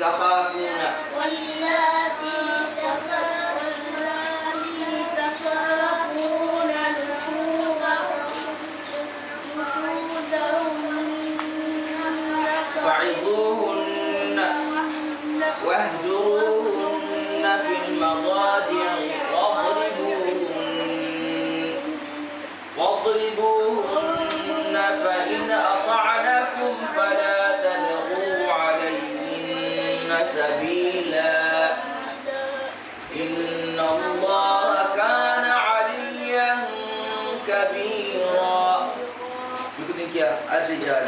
تخافون فعظوهن واهجروهن في المضاجع واضربوهن فإن أطعنكم فلا تبغوا عليهن سبيلا إن الله كان عليا كبيرا. Berikutnya الرجال.